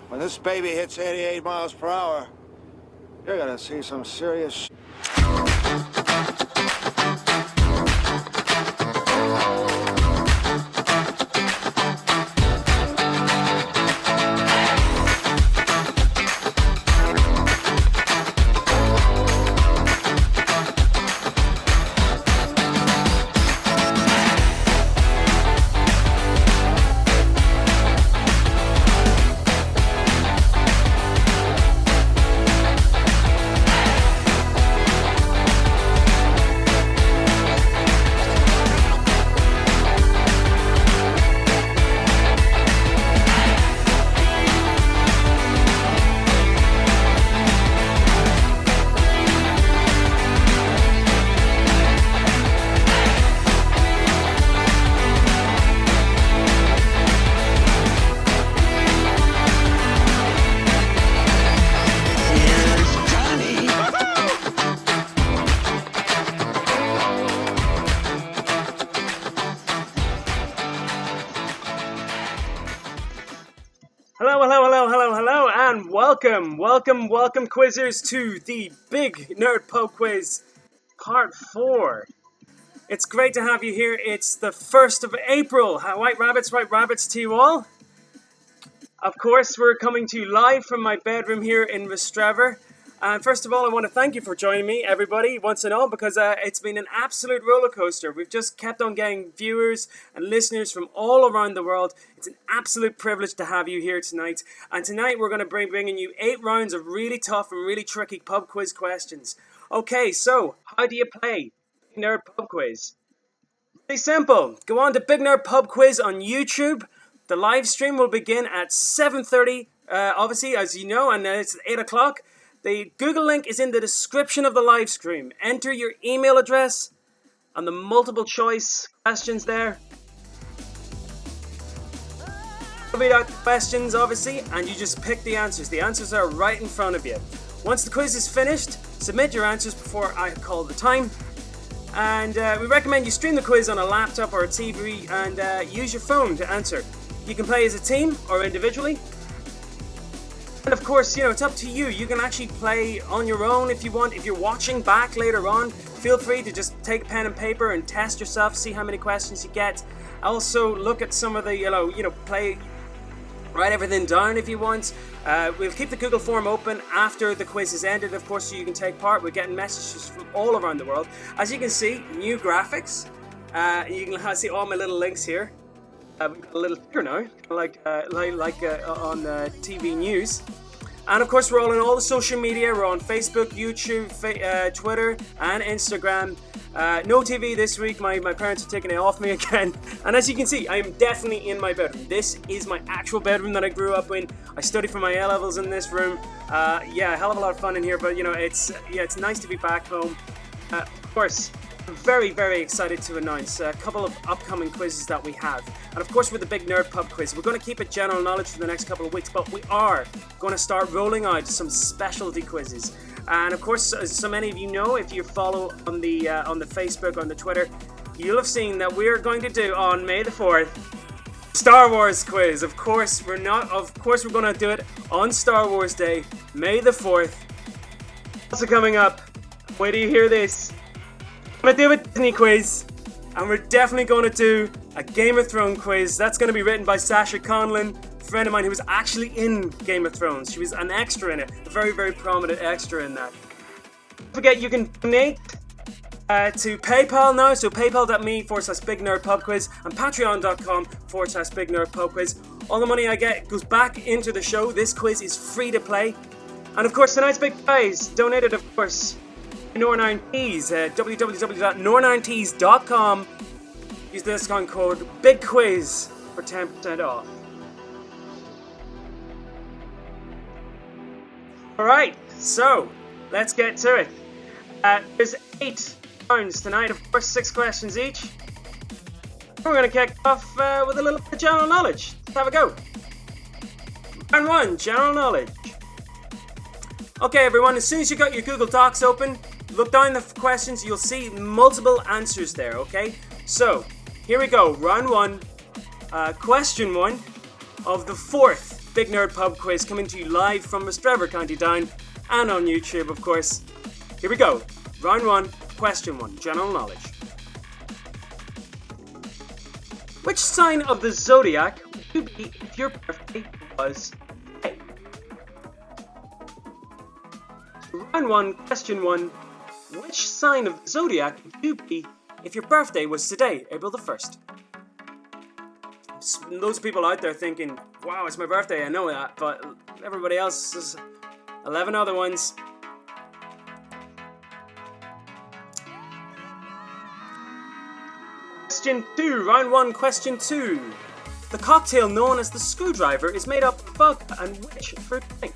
When this baby hits 88 miles per hour, you're gonna see some serious Hello, and welcome, quizzers, to the Big Nerd Pub Quiz, Part 4. It's great to have you here. It's the 1st of April. White rabbits to you all. Of course, we're coming to you live from my bedroom here in Restrever. And first of all, I want to thank you for joining me, everybody, once and all, because it's been an absolute roller coaster. We've just kept on getting viewers and listeners from all around the world. It's an absolute privilege to have you here tonight. And tonight we're going to be bringing you 8 rounds of really tough and really tricky pub quiz questions. Okay, so how do you play Big Nerd Pub Quiz? Pretty simple. Go on to Big Nerd Pub Quiz on YouTube. The live stream will begin at 7:30, obviously, as you know, and it's 8 o'clock. The Google link is in the description of the live stream. Enter your email address and the multiple choice questions there. I'll read out the questions, obviously, and you just pick the answers. The answers are right in front of you. Once the quiz is finished, submit your answers before I call the time. And we recommend you stream the quiz on a laptop or a TV and use your phone to answer. You can play as a team or individually. And of course, it's up to you. You can actually play on your own if you want. If you're watching back later on, feel free to just take pen and paper and test yourself, see how many questions you get. Also, look at some of the, play, write everything down if you want. We'll keep the Google form open after the quiz is ended, of course, so you can take part. We're getting messages from all around the world. As you can see, new graphics. You can see all my little links here. We've got a little ticker now, like on TV news. And of course, we're all on all the social media. We're on Facebook, YouTube, Twitter, and Instagram. No TV this week. My parents are taking it off me again. And as you can see, I am definitely in my bedroom. This is my actual bedroom that I grew up in. I studied for my A-levels in this room. A hell of a lot of fun in here. But it's nice to be back home. Of course, I'm very, very excited to announce a couple of upcoming quizzes that we have. And of course, with the Big Nerd Pub Quiz, we're going to keep it general knowledge for the next couple of weeks, but we are going to start rolling out some specialty quizzes. And of course, as so many of you know, if you follow on the Facebook, on the Twitter, you'll have seen that we're going to do on May the 4th, Star Wars quiz. Of course, we're going to do it on Star Wars Day, May the 4th. Also coming up, wait till you hear this. We're going to do a Disney quiz, and we're definitely going to do a Game of Thrones quiz. That's going to be written by Sasha Conlon, a friend of mine who was actually in Game of Thrones. She was an extra in it, a very, very prominent extra in that. Don't forget, you can donate to PayPal now, so paypal.me/Big Nerd Pub Quiz and patreon.com/Big Nerd Pub Quiz. All the money I get goes back into the show. This quiz is free to play. And of course, tonight's big prize, donated, of course, Nor9 Tees, www.nor9tees.com. Use the discount code BIGQUIZ for 10% off. Alright, so let's get to it. There's 8 rounds tonight, of course, 6 questions each. We're going to kick off with a little bit of general knowledge. Let's have a go. Round 1, general knowledge. Okay, everyone, as soon as you got your Google Docs open, look down the questions, you'll see multiple answers there, okay? So, here we go, round 1, question 1 of the 4th Big Nerd Pub Quiz coming to you live from Mistrevor, County Down, and on YouTube, of course. Here we go. Round 1, question 1, general knowledge. Which sign of the zodiac would you be if your birthday was today? So round 1, question 1. Which sign of the zodiac would you be if your birthday was today, April the 1st? Those people out there thinking, wow, it's my birthday, I know that, but everybody else is 11 other ones. Question 2, round 1, question 2. The cocktail known as the screwdriver is made up of vodka and which fruit drink?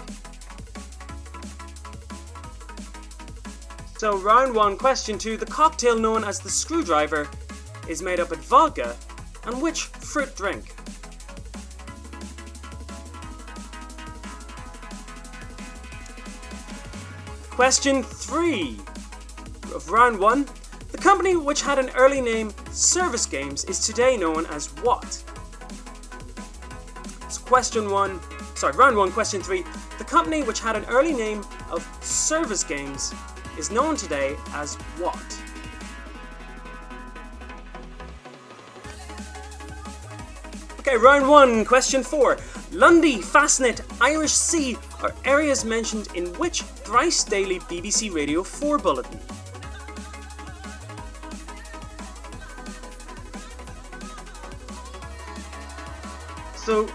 So round 1, question 2. The cocktail known as the screwdriver is made up of vodka and which fruit drink? Question 3 of round 1. The company which had an early name, Service Games, is today known as what? So round 1, question 3. The company which had an early name of Service Games is known today as what? Okay, round 1, question 4. Lundy, Fastnet, Irish Sea are areas mentioned in which thrice daily BBC Radio 4 bulletin? So,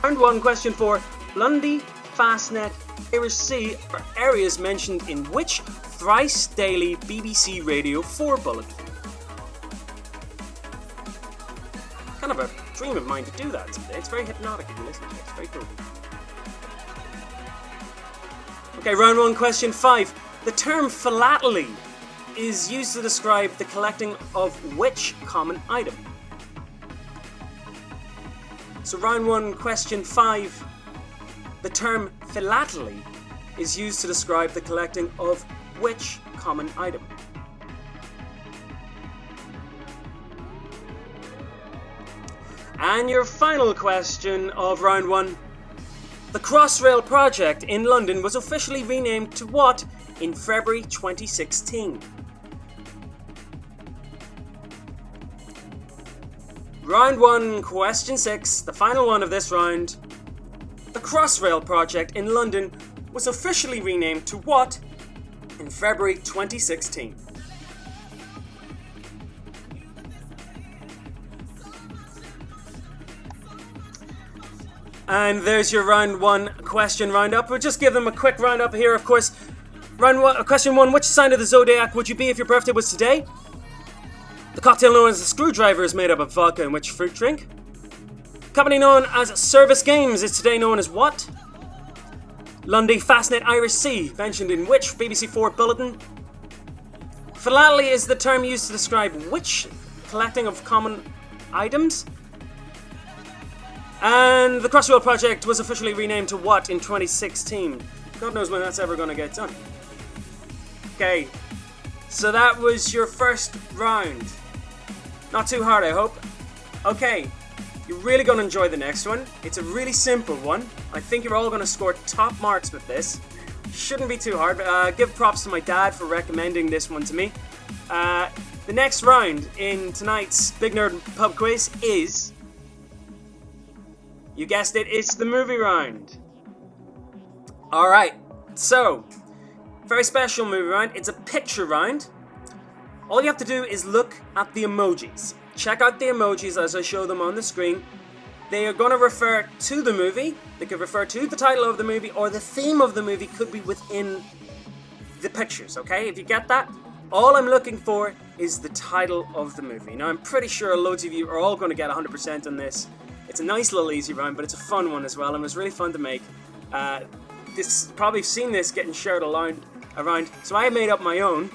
round 1, question 4. Lundy, Fastnet, Irish Sea are areas mentioned in which thrice daily BBC Radio 4 bulletin? Kind of a dream of mine to do that someday. It's very hypnotic if you listen to it. It's very cool. Okay, round 1, question 5. The term philately is used to describe the collecting of which common item? So round 1, question 5. The term philately is used to describe the collecting of which common item? And your final question of round 1. The Crossrail project in London was officially renamed to what in February 2016? Round 1, question 6, the final one of this round. The Crossrail project in London was officially renamed to what in February 2016? And there's your round 1 question roundup. We'll just give them a quick roundup here, of course. Question 1, which sign of the zodiac would you be if your birthday was today? The cocktail known as the screwdriver is made up of vodka and which fruit drink? Company known as Service Games is today known as what? Lundy, Fastnet, Irish Sea, mentioned in which BBC 4 bulletin? Philately is the term used to describe which collecting of common items? And the Crossrail project was officially renamed to what in 2016? God knows when that's ever going to get done. Okay, so that was your first round. Not too hard, I hope. Okay, you're really going to enjoy the next one. It's a really simple one. I think you're all going to score top marks with this. Shouldn't be too hard, but give props to my dad for recommending this one to me. The next round in tonight's Big Nerd Pub Quiz is... You guessed it, it's the movie round. Alright, so, very special movie round. It's a picture round. All you have to do is look at the emojis. Check out the emojis as I show them on the screen. They are going to refer to the movie. They could refer to the title of the movie, or the theme of the movie could be within the pictures, okay? If you get that, all I'm looking for is the title of the movie. Now, I'm pretty sure loads of you are all going to get 100% on this. It's a nice little easy round, but it's a fun one as well, and it was really fun to make. Probably seen this getting shared around, so I made up my own.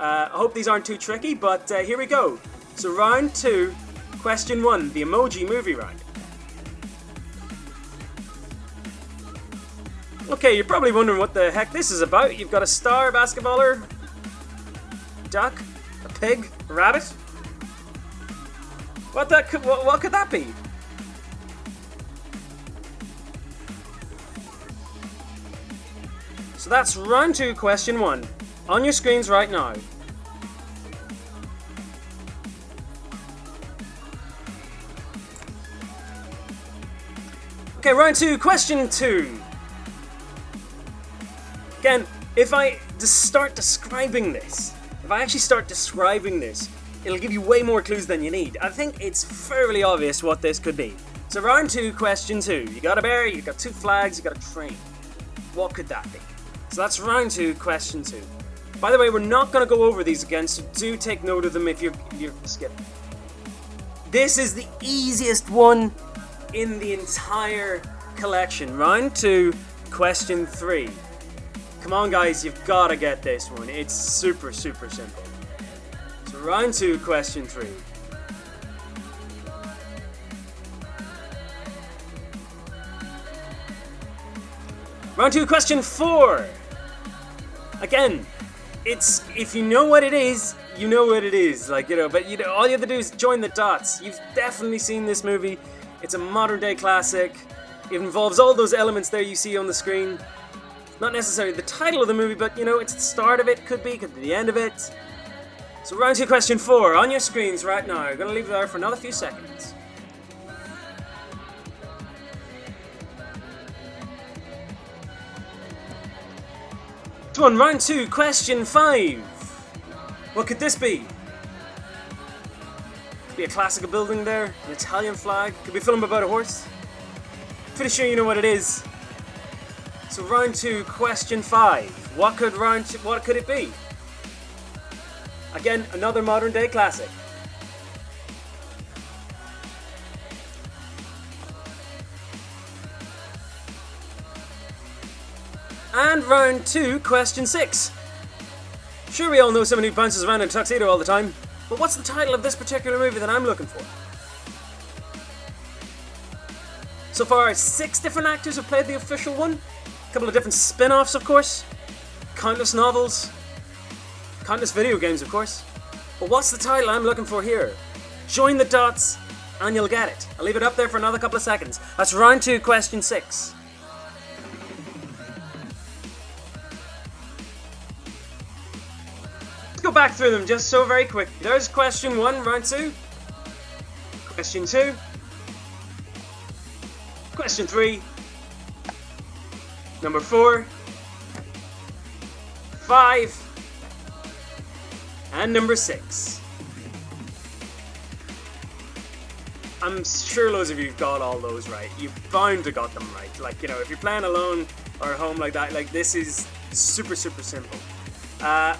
I hope these aren't too tricky, but here we go. So round 2, question 1, the emoji movie round. Okay, you're probably wondering what the heck this is about. You've got a star, a basketballer, duck, a pig, a rabbit. What could that be? So that's round 2, question 1. On your screens right now. Okay, round 2, question 2. Again, if I start describing this, it'll give you way more clues than you need. I think it's fairly obvious what this could be. So round 2, question 2. You got a bear, you got 2 flags, you got a train. What could that be? So that's round 2, question 2. By the way, we're not going to go over these again, so do take note of them if you're skipping. This is the easiest one in the entire collection. Round 2, question 3. Come on guys, you've got to get this one. It's super, super simple. So round 2, question 3. Round 2, question 4. Again, it's, if you know what it is, you know what it is. Like, you know, but you know, all you have to do is join the dots. You've definitely seen this movie. It's a modern day classic. It involves all those elements there you see on the screen. Not necessarily the title of the movie, but you know, it's the start of it, could be the end of it. So round 2, question 4, on your screens right now. I'm going to leave it there for another few seconds. This one, round 2, question 5. What could this be? Could be a classical building there, an Italian flag, could be a film about a horse. Pretty sure you know what it is. So round 2, question 5. What could it be? Again, another modern day classic. And round 2, question 6. Sure, we all know someone who bounces around in a tuxedo all the time, but what's the title of this particular movie that I'm looking for? So far, 6 different actors have played the official one. A couple of different spin-offs, of course. Countless novels. Countless video games, of course. But what's the title I'm looking for here? Join the dots and you'll get it. I'll leave it up there for another couple of seconds. That's round 2, question 6. Let's go back through them just so very quickly. There's question 1, round 2. Question 2. Question 3. Number 4. 5. And number 6. I'm sure loads of you got all those right. You've bound to got them right. Like, you know, if you're playing alone or at home like that, like, this is super, super simple.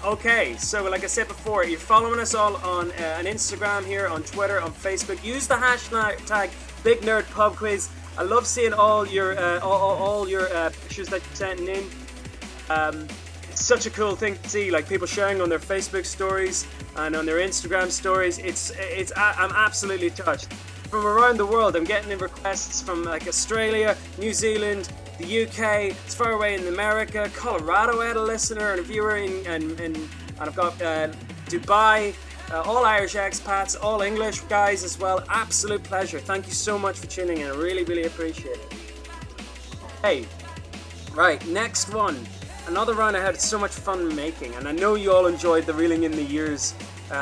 Okay, so like I said before, you're following us all on Instagram here, on Twitter, on Facebook. Use the hashtag BigNerdPubQuiz. I love seeing all your pictures that you're sending in. It's such a cool thing to see, like people sharing on their Facebook stories and on their Instagram stories. I'm absolutely touched. From around the world, I'm getting in requests from like Australia, New Zealand, the UK, as far away in America, Colorado. I had a listener and a viewer and I've got Dubai. All Irish expats, all English guys as well. Absolute pleasure. Thank you so much for tuning in. I really, really appreciate it. Hey, right, next one. Another round I had so much fun making, and I know you all enjoyed the Reeling in the Years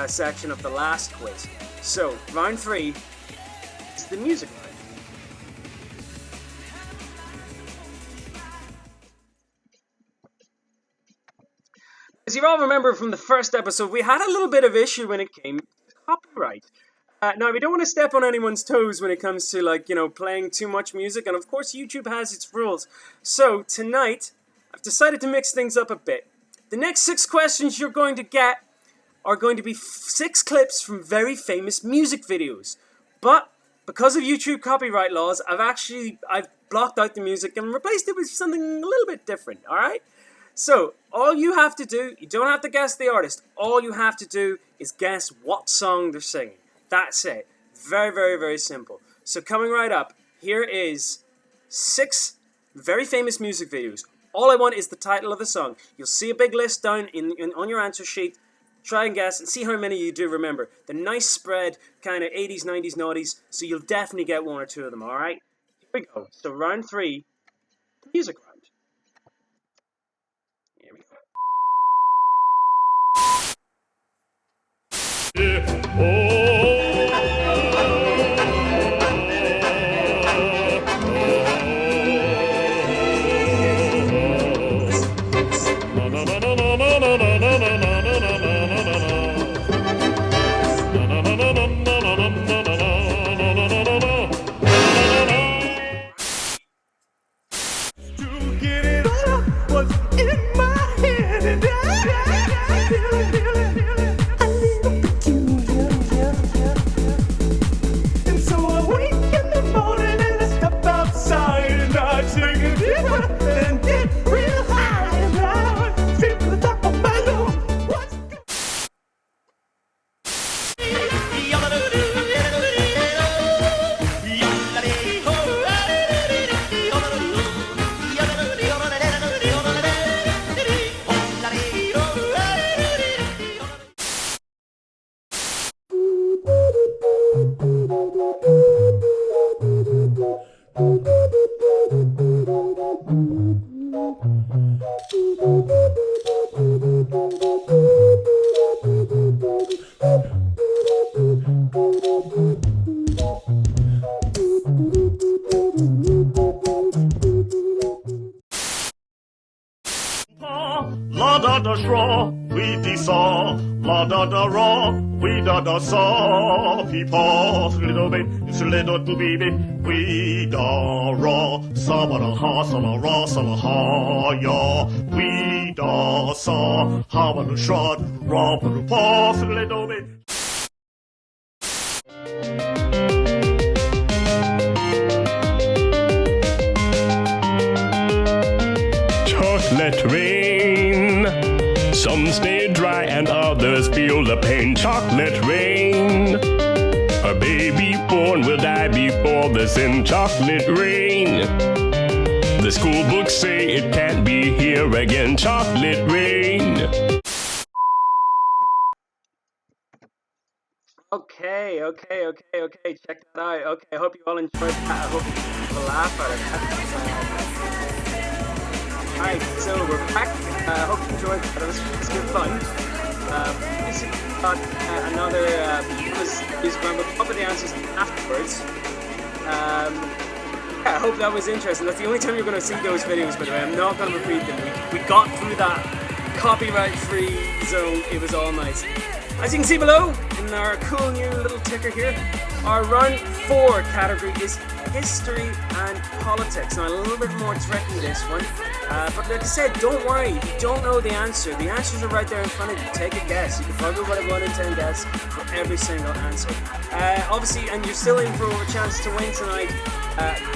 section of the last quiz. So, round 3 is the music round. As you all remember from the first episode, we had a little bit of issue when it came to copyright. Now, we don't want to step on anyone's toes when it comes to, like, you know, playing too much music, and of course YouTube has its rules. So, tonight, I've decided to mix things up a bit. The next 6 questions you're going to get are going to be 6 clips from very famous music videos. But, because of YouTube copyright laws, I've blocked out the music and replaced it with something a little bit different, alright? So, all you have to do, you don't have to guess the artist, all you have to do is guess what song they're singing. That's it. Very, very, very simple. So coming right up, here is 6 very famous music videos. All I want is the title of the song. You'll see a big list down on your answer sheet. Try and guess and see how many you do remember. The nice spread, kind of 80s, 90s, noughties, so you'll definitely get 1 or 2 of them, alright? Here we go. So round 3, music round. La da da straw, we de saw. La da da raw, we da da saw. People, little bit, it's a little to baby. We da raw, some of the ha, some of raw, some of ha, ya. We da saw, how about the shot, raw for the paw, a little bit. Chocolate rain. Some stay dry and others feel the pain. Chocolate rain. A baby born will die before the sin. Chocolate rain. The school books say it can't be here again. Chocolate rain. Okay. Check that out. Okay, I hope you all enjoyed that. I hope you have a laugh out of that. Alright, so we're back. I hope you enjoyed that. It was good fun. This is got another music round. We'll come up with the answers afterwards. I hope that was interesting. That's the only time you're going to see those videos, by the way. I'm not going to repeat them. We got through that copyright-free zone. It was all nice. As you can see below, in our cool new little ticker here, our round 4 category is history and politics. Now, a little bit more tricky this one, but like I said, don't worry, if you don't know the answer, the answers are right there in front of you. Take a guess. You can probably get a 1 in 10 guess for every single answer. Obviously, and you're still in for a chance to win tonight,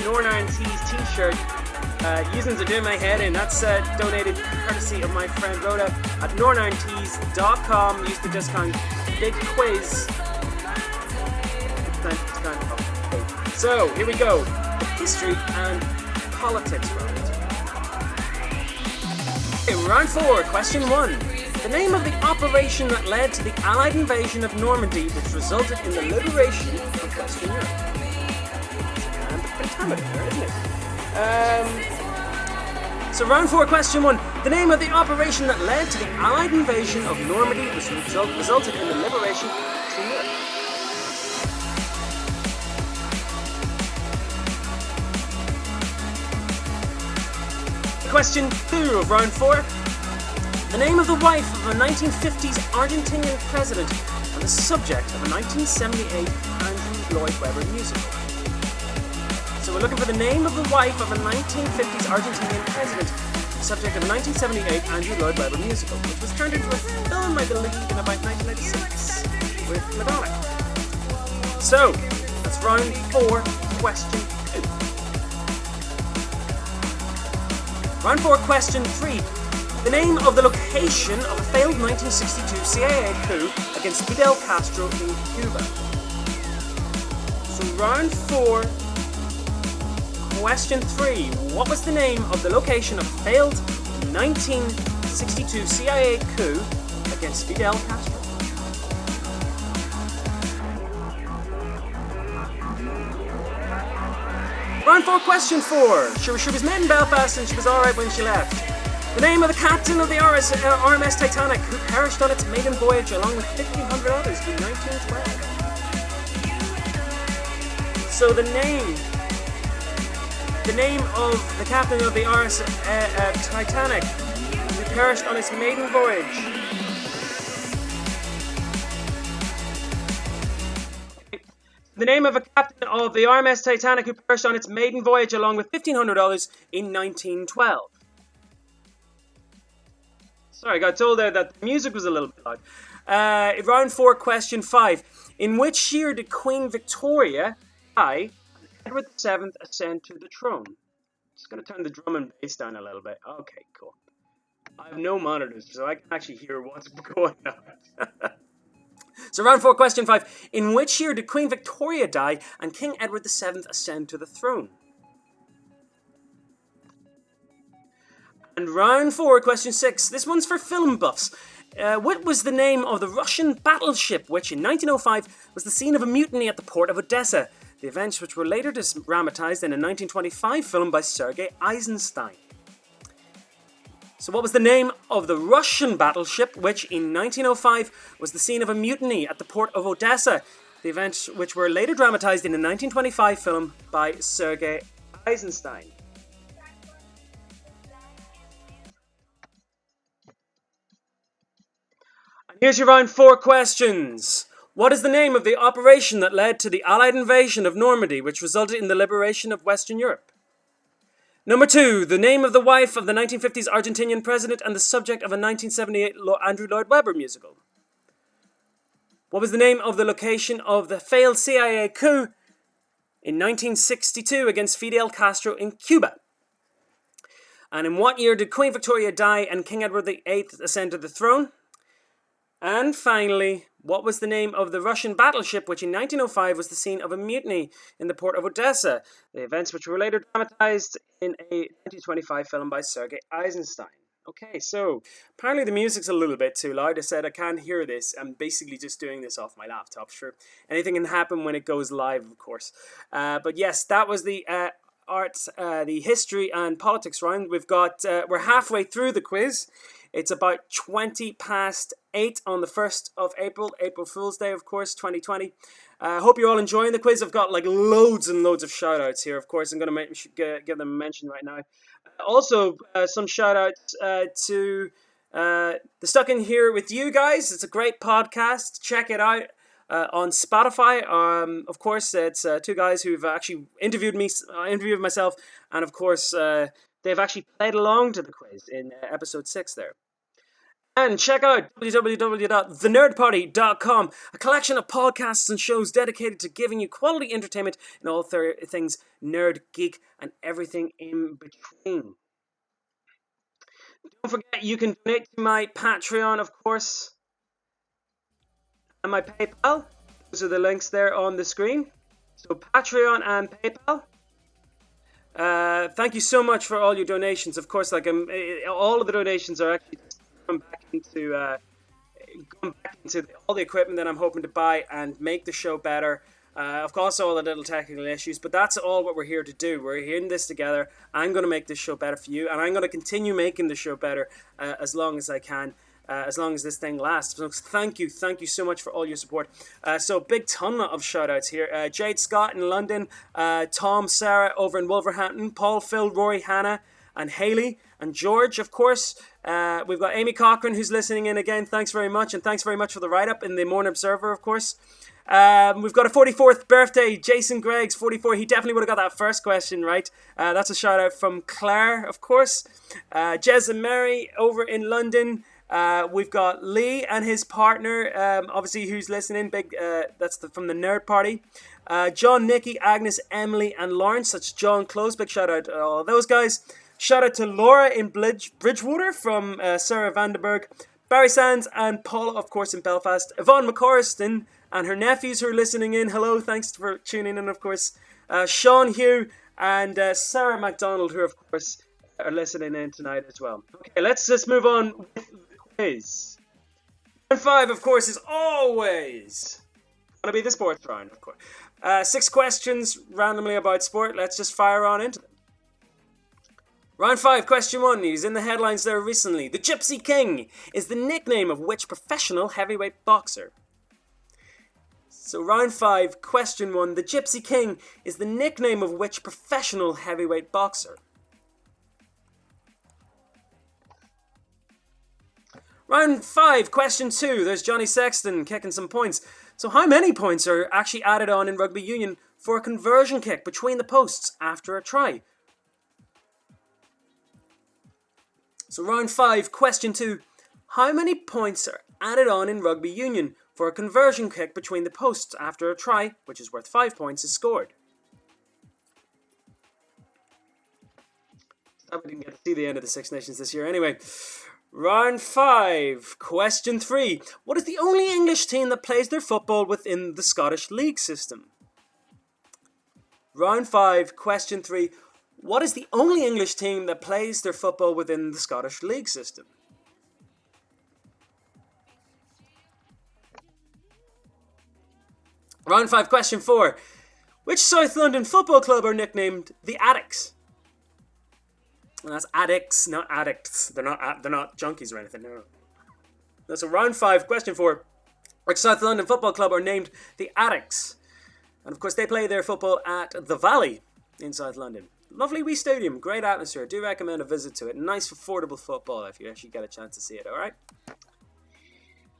Northern Ireland Tees t-shirt. Using to do my head in. That's donated courtesy of my friend Rhoda at northerntees.com. Use the discount Big Quiz. So here we go. The history and politics round. Okay, round 4, question 1. The name of the operation that led to the Allied invasion of Normandy, which resulted in the liberation of Western Europe. And the pentameter there, isn't it? So round 4, question 1. The name of the operation that led to the Allied invasion of Normandy, which resulted in the liberation of Western Europe. Question 2 of round 4. The name of the wife of a 1950s Argentinian president and the subject of a 1978 Andrew Lloyd Webber musical. So we're looking for the name of the wife of a 1950s Argentinian president, subject of a 1978 Andrew Lloyd Webber musical, which was turned into a film, I believe, in about 1996 with Madonna. So, that's round 4, question 2. Round 4, question 3. The name of the location of a failed 1962 CIA coup against Fidel Castro in Cuba. So round 4, question 3. What was the name of the location of a failed 1962 CIA coup against Fidel Castro? Round 4, question 4. She was made in Belfast and she was alright when she left. The name of the captain of the RMS Titanic, who perished on its maiden voyage along with 1,500 others in 1912. So the name of the captain of the RMS Titanic, who perished on its maiden voyage. The name of a captain of the RMS Titanic who perished on its maiden voyage along with 1,500 others in 1912. Sorry, I got told there that the music was a little bit loud. Round 4, question 5. In which year did Queen Victoria die and Edward VII ascend to the throne? Just going to turn the drum and bass down a little bit. Okay, cool. I have no monitors, so I can actually hear what's going on. So round 4, question 5. In which year did Queen Victoria die and King Edward VII ascend to the throne? And round 4, question 6. This one's for film buffs. What was the name of the Russian battleship which in 1905 was the scene of a mutiny at the port of Odessa? The events which were later dramatized in a 1925 film by Sergei Eisenstein. So what was the name of the Russian battleship which in 1905 was the scene of a mutiny at the port of Odessa? The events which were later dramatized in a 1925 film by Sergei Eisenstein. And here's your round 4 questions. What is the name of the operation that led to the Allied invasion of Normandy, which resulted in the liberation of Western Europe? Number 2, the name of the wife of the 1950s Argentinian president and the subject of a 1978 Andrew Lloyd Webber musical. What was the name of the location of the failed CIA coup in 1962 against Fidel Castro in Cuba? And in what year did Queen Victoria die and King Edward VIII ascend to the throne? And finally, what was the name of the Russian battleship which in 1905 was the scene of a mutiny in the port of Odessa? The events which were later dramatized in a 1925 film by Sergei Eisenstein. Okay, so apparently the music's a little bit too loud. I said I can't hear this. I'm basically just doing this off my laptop. Sure, anything can happen when it goes live, of course. But yes, that was the the history and politics round. We're halfway through the quiz. It's about 20 past 8 on the 1st of April, April Fool's Day, of course, 2020. I hope you're all enjoying the quiz. I've got like loads and loads of shout-outs here, of course. I'm going to give them a mention right now. Also, some shout-outs to the Stuck In Here With You guys. It's a great podcast. Check it out on Spotify. Of course, it's 2 guys who've actually interviewed myself, and of course, they've actually played along to the quiz in episode 6 there. And check out www.thenerdparty.com, a collection of podcasts and shows dedicated to giving you quality entertainment in all things nerd, geek, and everything in between. Don't forget, you can donate to my Patreon, of course, and my PayPal. Those are the links there on the screen. So Patreon and PayPal. Thank you so much for all your donations. Of course, all of the donations are actually going back into all the equipment that I'm hoping to buy and make the show better. Of course, all the little technical issues, but that's all what we're here to do. We're in this together. I'm going to make this show better for you, and I'm going to continue making the show better as long as I can. As long as this thing lasts. So thank you so much for all your support. So big ton of shout outs here. Jade Scott in London, Tom, Sarah over in Wolverhampton, Paul, Phil, Rory, Hannah, and Haley, and George, of course. We've got Amy Cochran who's listening in again. Thanks very much, and thanks very much for the write-up in the Morning Observer, of course. We've got a 44th birthday, Jason Greggs, 44. He definitely would have got that first question right. That's a shout out from Claire, of course. Jez and Mary over in London. We've got Lee and his partner, obviously, who's listening. That's from the Nerd Party. John, Nikki, Agnes, Emily, and Lawrence. That's John Close. Big shout out to all of those guys. Shout out to Laura in Bridgewater from Sarah Vandenberg. Barry Sands and Paula, of course, in Belfast. Yvonne McCorriston and her nephews who are listening in. Hello, thanks for tuning in, of course. Sean Hugh and Sarah MacDonald, who, of course, are listening in tonight as well. Okay, let's just move on with the quiz. Round 5, of course, is always going to be the sports round, of course. 6 questions randomly about sport. Let's just fire on into them. Round 5, question 1. He's in the headlines there recently. The Gypsy King is the nickname of which professional heavyweight boxer? So round 5, question 1. The Gypsy King is the nickname of which professional heavyweight boxer? Round 5, question 2. There's Johnny Sexton kicking some points. So how many points are actually added on in rugby union for a conversion kick between the posts after a try? So round 5, question 2. How many points are added on in rugby union for a conversion kick between the posts after a try, which is worth 5 points, is scored? We didn't get to see the end of the Six Nations this year anyway. Round 5, question 3. What is the only English team that plays their football within the Scottish League system? Round 5, question 3. What is the only English team that plays their football within the Scottish League system? Round 5, question 4. Which South London football club are nicknamed the Addicts? And that's addicts, not addicts. They're not junkies or anything. No. That's a round 5, question 4. Which South London football club are named the Addicts? And of course, they play their football at the Valley in South London. Lovely wee stadium, great atmosphere. Do recommend a visit to it. Nice, affordable football if you actually get a chance to see it, alright?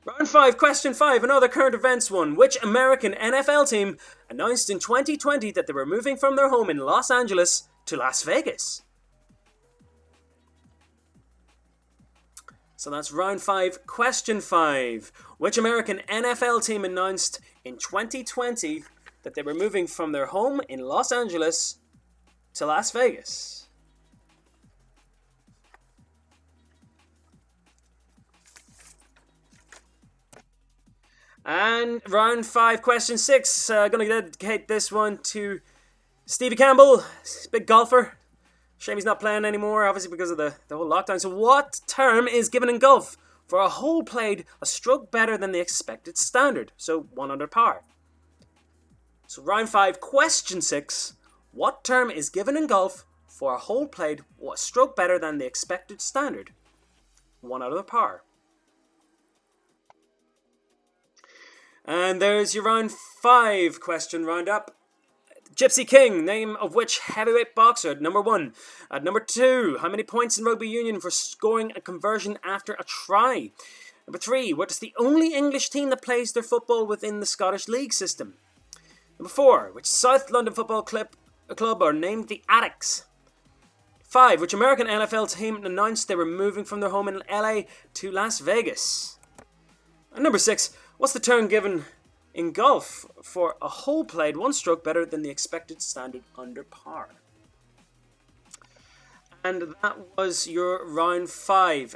Round 5, question 5, another current events one. Which American NFL team announced in 2020 that they were moving from their home in Los Angeles to Las Vegas? So that's round 5, question 5. Which American NFL team announced in 2020 that they were moving from their home in Los Angeles to Las Vegas? And round 5, question 6. Going to dedicate this one to Stevie Campbell, big golfer. Shame he's not playing anymore, obviously because of the whole lockdown. So what term is given in golf for a hole played a stroke better than the expected standard? So 1 under par. So round 5, question 6. What term is given in golf for a hole played a stroke better than the expected standard? 1 out of the par. And there's your round 5 question roundup. Gypsy King, name of which heavyweight boxer? At number 1. At number 2, how many points in rugby union for scoring a conversion after a try? Number 3, what is the only English team that plays their football within the Scottish League system? Number 4, which South London football club are named the Addicts? 5, which American NFL team announced they were moving from their home in LA to Las Vegas? And number 6, what's the term given in golf for a hole played 1 stroke better than the expected standard under par? And that was your round 5.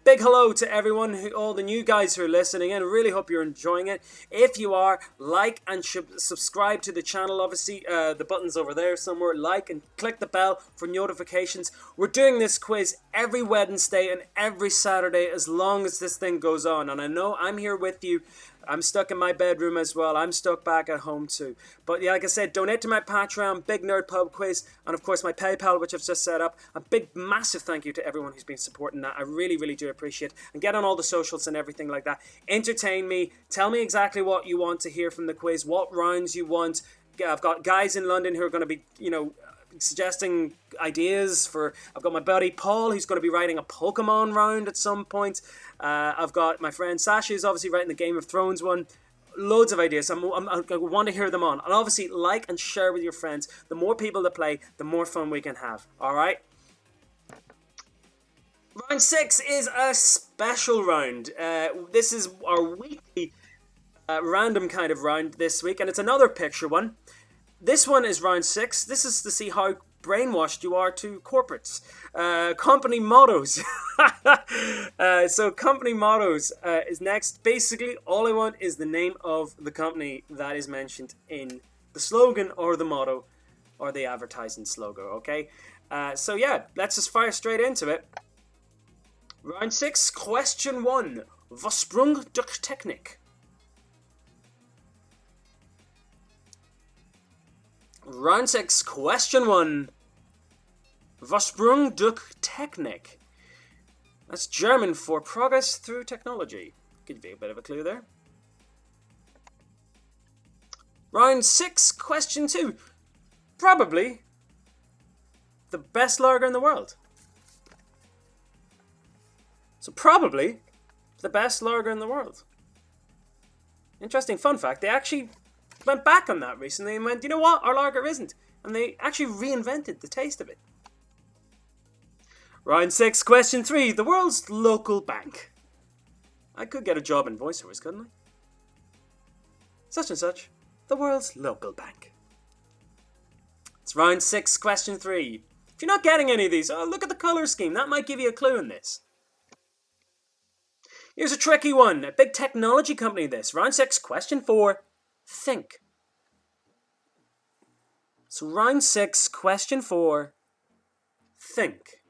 Big hello to everyone, all the new guys who are listening in. Really hope you're enjoying it. If you are, like and subscribe to the channel. Obviously, the button's over there somewhere. Like and click the bell for notifications. We're doing this quiz every Wednesday and every Saturday as long as this thing goes on. And I know I'm here with you. I'm stuck in my bedroom as well. I'm stuck back at home too. But yeah, like I said, donate to my Patreon, Big Nerd Pub Quiz, and of course my PayPal, which I've just set up. A big, massive thank you to everyone who's been supporting that. I really, really do appreciate it. And get on all the socials and everything like that. Entertain me. Tell me exactly what you want to hear from the quiz, what rounds you want. I've got guys in London who are going to be, suggesting ideas for. I've got my buddy Paul who's going to be writing a Pokemon round at some point. I've got my friend Sasha who's obviously writing the Game of Thrones one. Loads of ideas. I want to hear them on. And obviously like and share with your friends. The more people that play, the more fun we can have. Alright? Round 6 is a special round. This is our weekly random kind of round this week. And it's another picture one. This one is round 6. This is to see how brainwashed you are to corporates. Company mottos. So company mottos is next. Basically, all I want is the name of the company that is mentioned in the slogan or the motto or the advertising slogan, okay? So yeah, let's just fire straight into it. Round 6, question 1. Versprung durch Technik. Round 6, question 1. Vorsprung durch Technik. That's German for progress through technology. Give you a bit of a clue there. Round 6, question 2. Probably the best lager in the world. So probably the best lager in the world. Interesting fun fact, they actually went back on that recently and went, you know what, our lager isn't. And they actually reinvented the taste of it. Round 6, question 3. The world's local bank. I could get a job in voiceovers, couldn't I? Such and such. The world's local bank. It's round 6, question 3. If you're not getting any of these, oh, look at the colour scheme. That might give you a clue in this. Here's a tricky one. A big technology company this. Round 6, question 4. Think. So round 6, question 4. Think.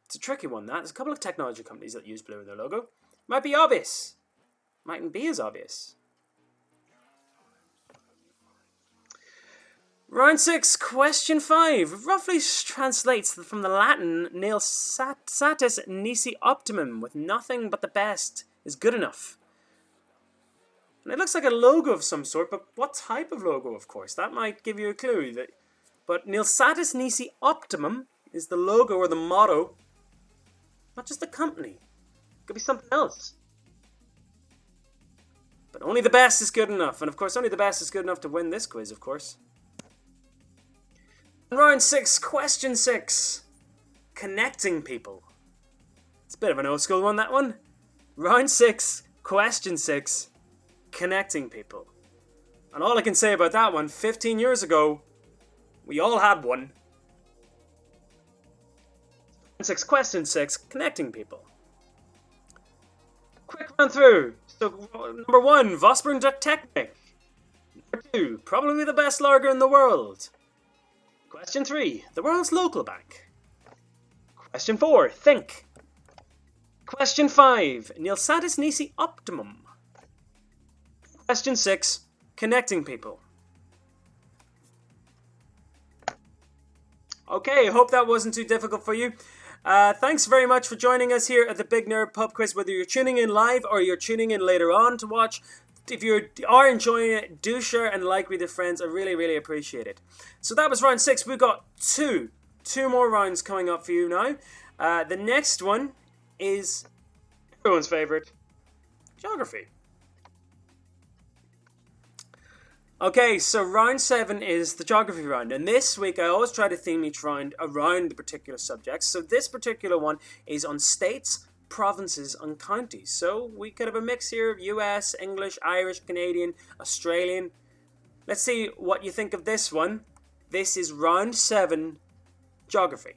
It's a tricky one, that. There's a couple of technology companies that use blue in their logo. Might be obvious. Mightn't be as obvious. Round 6, question 5. Roughly translates from the Latin nil satis nisi optimum, with nothing but the best is good enough. And it looks like a logo of some sort, but what type of logo, of course? That might give you a clue. But nil satis nisi optimum is the logo or the motto, not just the company. It could be something else. But only the best is good enough. And of course, only the best is good enough to win this quiz, of course. Round 6, question 6. Connecting people. It's a bit of an old school one, that one. Round 6, question 6. Connecting people. And all I can say about that one, 15 years ago, we all had one. Round 6, question 6. Connecting people. Quick run through. So, number 1, Vorsprung durch Technik. Number 2, probably the best lager in the world. Question 3, the world's local bank. Question 4, think. Question 5, nil satis nisi optimum. Question 6, connecting people. Okay, hope that wasn't too difficult for you. Thanks very much for joining us here at the Big Nerd Pub Quiz, whether you're tuning in live or you're tuning in later on to watch. If you are enjoying it, do share and like with your friends. I really, really appreciate it. So that was round 6. We've got two more rounds coming up for you now. The next one is everyone's favourite, geography. Okay, so round 7 is the geography round. And this week I always try to theme each round around the particular subjects. So this particular one is on states, provinces and counties. So we could have a mix here of US, English, Irish, Canadian, Australian. Let's see what you think of this one. This is round 7, geography.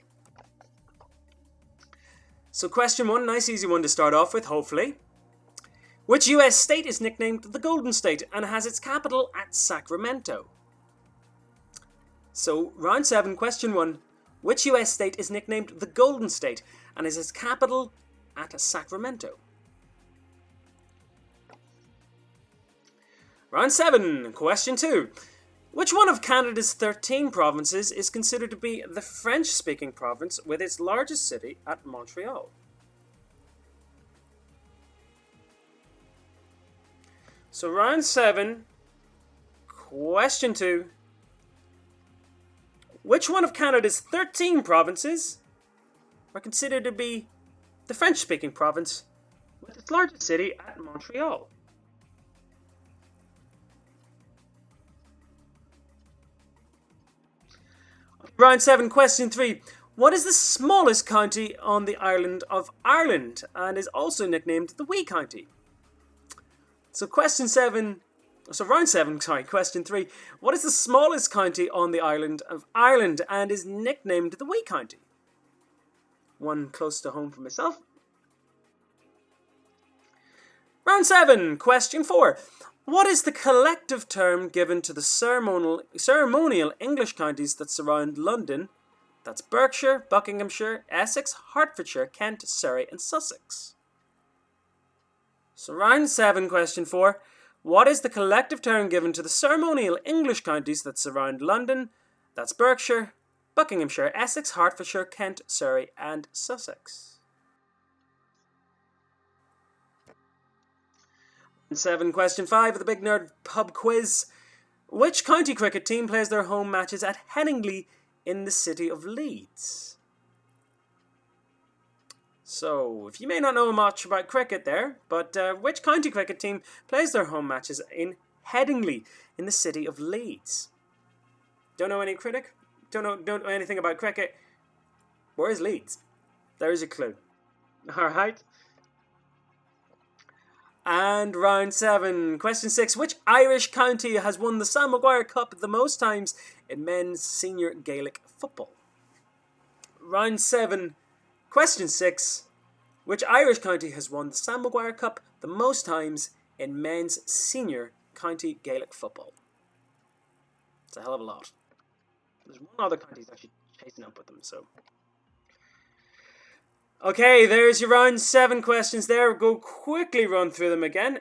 So question 1, nice easy one to start off with, hopefully. Which US state is nicknamed the Golden State and has its capital at Sacramento? So round 7, question 1. Which US state is nicknamed the Golden State and has its capital at Sacramento? Round 7, question 2. Which one of Canada's 13 provinces is considered to be the French-speaking province with its largest city at Montreal? So round 7, question 2. Which one of Canada's 13 provinces are considered to be the French-speaking province with its largest city at Montreal? Round 7, question 3. What is the smallest county on the island of Ireland and is also nicknamed the Wee County? So round 7, question 3. What is the smallest county on the island of Ireland and is nicknamed the Wee County? One close to home for myself. Round 7, question 4. What is the collective term given to the ceremonial English counties that surround London? That's Berkshire, Buckinghamshire, Essex, Hertfordshire, Kent, Surrey and Sussex. So round 7, question 4. What is the collective term given to the ceremonial English counties that surround London? That's Berkshire, Buckinghamshire, Essex, Hertfordshire, Kent, Surrey, and Sussex. 7, question 5 of the Big Nerd Pub Quiz. Which county cricket team plays their home matches at Headingley in the city of Leeds? So, if you may not know much about cricket there, but which county cricket team plays their home matches in Headingley in the city of Leeds? Don't know any cricket? Don't know anything about cricket? Where is Leeds? There's a clue. Alright. And round 7, question 6. Which Irish county has won the Sam Maguire Cup the most times in men's senior Gaelic football? Round 7, question 6. Which Irish county has won the Sam Maguire Cup the most times in men's senior county Gaelic football? It's a hell of a lot. There's one other county that's actually chasing up with them, so... Okay, there's your round 7 questions there. We'll go quickly run through them again.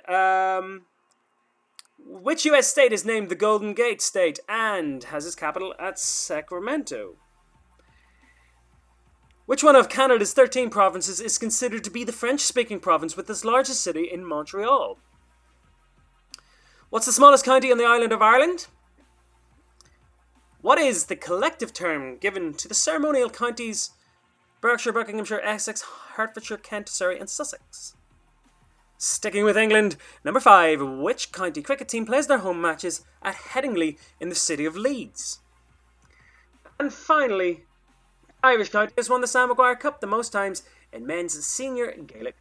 Which US state is named the Golden Gate State and has its capital at Sacramento? Which one of Canada's 13 provinces is considered to be the French-speaking province with its largest city in Montreal? What's the smallest county on the island of Ireland? What is the collective term given to the ceremonial counties Berkshire, Buckinghamshire, Essex, Hertfordshire, Kent, Surrey, and Sussex? Sticking with England, number 5. Which county cricket team plays their home matches at Headingley in the city of Leeds? And finally, Irish county has won the Sam Maguire Cup the most times in men's senior Gaelic.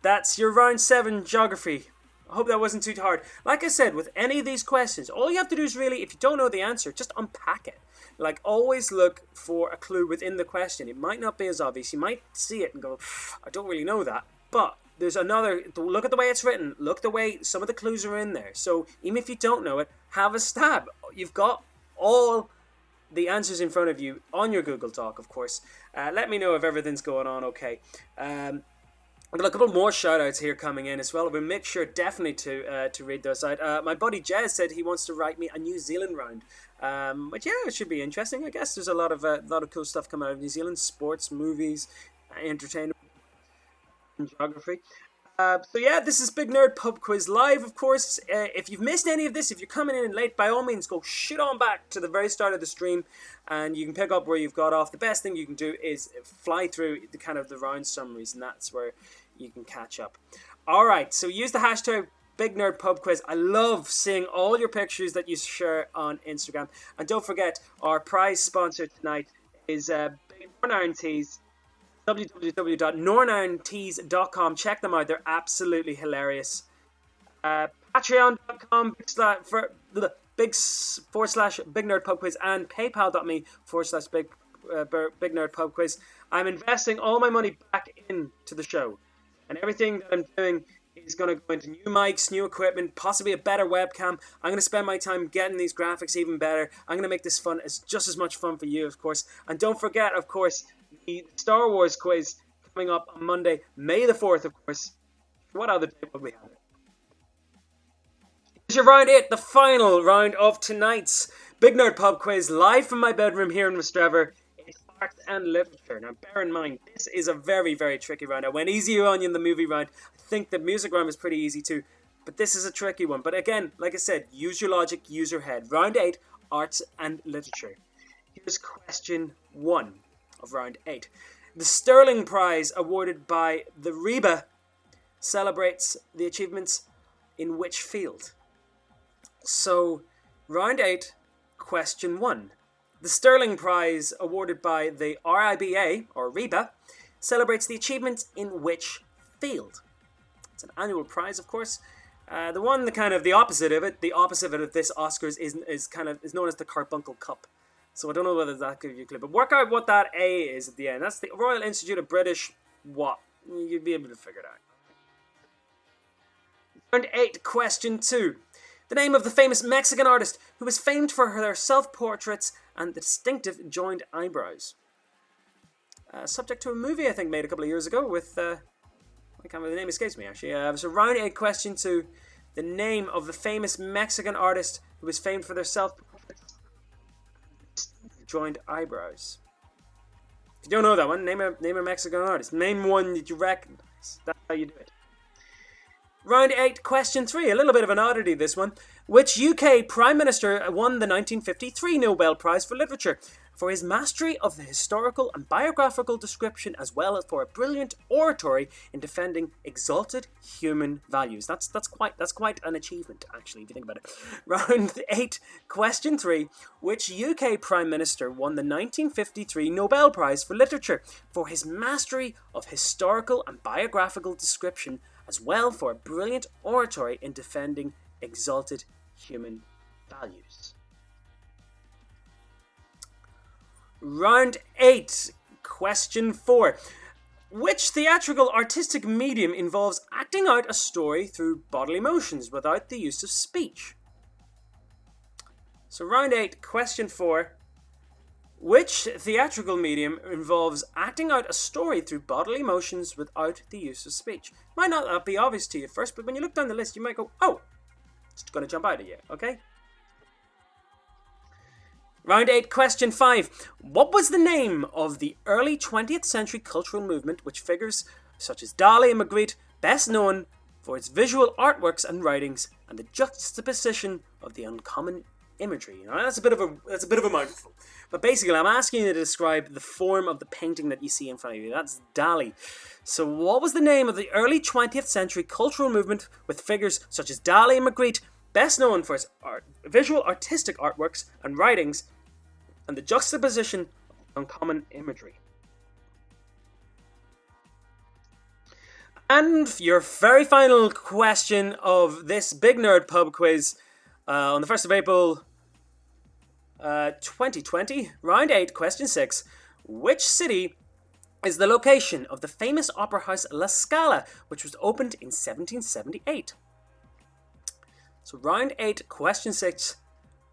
That's your round 7 geography. I hope that wasn't too hard. Like I said, with any of these questions, all you have to do is really, if you don't know the answer, just unpack it. Like, always look for a clue within the question. It might not be as obvious. You might see it and go, I don't really know that. But there's another, look at the way it's written. Look the way some of the clues are in there. So even if you don't know it, have a stab. You've got all the answers in front of you on your Google Doc, of course. Let me know if everything's going on okay. I've got a couple more shout-outs here coming in as well. We'll make sure definitely to read those out. My buddy Jez said he wants to write me a New Zealand round. But yeah, it should be interesting. I guess there's a lot of cool stuff coming out of New Zealand. Sports, movies, entertainment, and geography. So yeah, this is Big Nerd Pub Quiz Live, of course. If you've missed any of this, if you're coming in late, by all means, go shit on back to the very start of the stream, and you can pick up where you've got off. The best thing you can do is fly through the round summaries, and that's where you can catch up. Alright, so use the hashtag Big Nerd Pub Quiz. I love seeing all your pictures that you share on Instagram. And don't forget, our prize sponsor tonight is Big Iron Tees. www.nornirontees.com. Check them out, they're absolutely hilarious. Patreon.com /Big Nerd Pub Quiz and PayPal.me/Big Nerd Pub Quiz. I'm investing all my money back into the show, and everything that I'm doing is going to go into new mics, new equipment, possibly a better webcam. I'm going to spend my time getting these graphics even better. I'm going to make this fun, as just as much fun for you, of course. And don't forget, of course, the Star Wars quiz coming up on Monday, May the 4th, of course. What other day would we have it? Here's your round 8, the final round of tonight's Big Nerd Pub Quiz, live from my bedroom here in Westrevor. It's art and literature. Now, bear in mind, this is a very, very tricky round. I went easy on you in the movie round. I think the music round was pretty easy too, but this is a tricky one. But again, like I said, use your logic, use your head. Round 8, arts and literature. Here's question 1 of round 8. The Sterling Prize, awarded by the REBA, celebrates the achievements in which field? So, round 8, question 1. The Sterling Prize, awarded by the RIBA, or REBA, celebrates the achievements in which field? It's an annual prize, of course. The one, the opposite of it, this Oscars is known as the Carbuncle Cup. So I don't know whether that gives you a clue, but work out what that A is at the end. That's the Royal Institute of British what? You'd be able to figure it out. Round 8, question 2. The name of the famous Mexican artist who is famed for her self-portraits and the distinctive joined eyebrows. Subject to a movie, I think, made a couple of years ago with... I can't remember, the name escapes me, actually. So round 8, question 2. The name of the famous Mexican artist who is famed for their self-portraits. joined eyebrows. If you don't know that one, name a Mexican artist. Name one that you recognize. That's how you do it. Round 8, question 3. A little bit of an oddity, this one. Which UK Prime Minister won the 1953 Nobel Prize for Literature for his mastery of the historical and biographical description, as well as for a brilliant oratory in defending exalted human values? That's quite an achievement, actually, if you think about it. Round 8, question 3. Which UK Prime Minister won the 1953 Nobel Prize for Literature for his mastery of historical and biographical description, as well for a brilliant oratory in defending exalted human values? Round 8, question 4. Which theatrical artistic medium involves acting out a story through bodily motions without the use of speech? So round 8, question 4. Which theatrical medium involves acting out a story through bodily motions without the use of speech? Might not be obvious to you first, but when you look down the list, you might go, oh, it's going to jump out at you, okay? Round 8, question 5. What was the name of the early 20th century cultural movement which figures such as Dali and Magritte, best known for its visual artworks and writings and the juxtaposition of the uncommon imagery? Now, that's a bit of a mouthful. But basically, I'm asking you to describe the form of the painting that you see in front of you. That's Dali. So what was the name of the early 20th century cultural movement with figures such as Dali and Magritte, best known for its visual artistic artworks and writings, and the juxtaposition of uncommon imagery? And your very final question of this Big Nerd Pub quiz on the 1st of April 2020, round 8, question 6. Which city is the location of the famous opera house La Scala, which was opened in 1778? So round 8, question 6.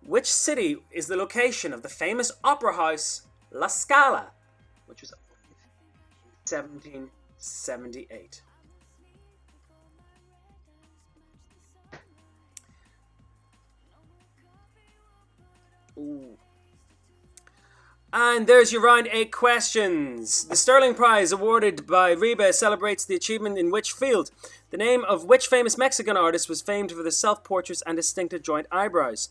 Which city is the location of the famous opera house La Scala, which was opened in 1778? Ooh. And there's your round 8 questions. The Sterling Prize awarded by Reba celebrates the achievement in which field? The name of which famous Mexican artist was famed for the self-portraits and distinctive joint eyebrows?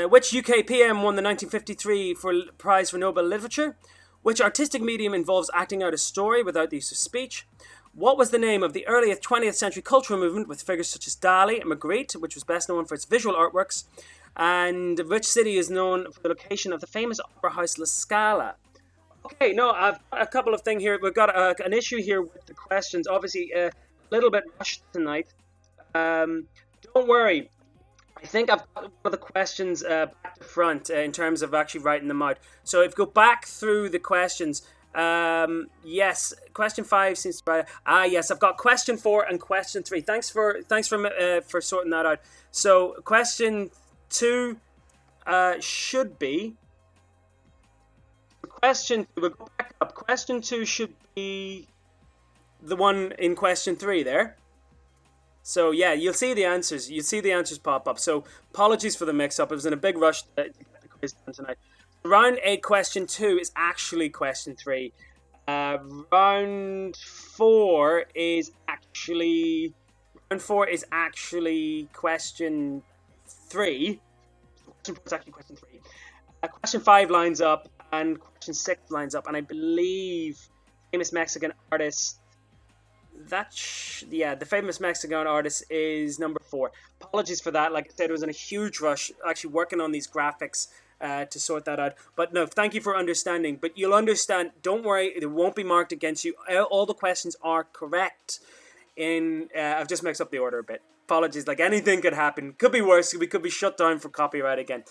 Which UK PM won the 1953 Prize for Nobel Literature? Which artistic medium involves acting out a story without the use of speech? What was the name of the earliest 20th century cultural movement with figures such as Dali and Magritte, which was best known for its visual artworks? And which city is known for the location of the famous opera house La Scala? Okay, no, I've got a couple of things here. We've got an issue here with the questions. Obviously, a little bit rushed tonight. Don't worry. I think I've got one of the questions back to front in terms of actually writing them out. So if you go back through the questions, yes, question 5 seems to be right. Yes, I've got question 4 and question 3. Thanks for sorting that out. So question 2 should be we'll go back up. Question 2 should be the one in question 3 there. So yeah, you'll see the answers. You'll see the answers pop up. So apologies for the mix-up. It was in a big rush to get the quiz done tonight. Round 8, question 2 is actually question 3. Round 4 is actually question 3. Question 4 is actually question 3. Question 5 lines up, and question 6 lines up, and I believe famous Mexican artist. The famous Mexican artist is number 4. Apologies for that. Like I said, it was in a huge rush actually working on these graphics to sort that out. But no, thank you for understanding. But you'll understand, don't worry, it won't be marked against you. All the questions are correct. I've just mixed up the order a bit. Apologies, like anything could happen. Could be worse. We could be shut down for copyright again.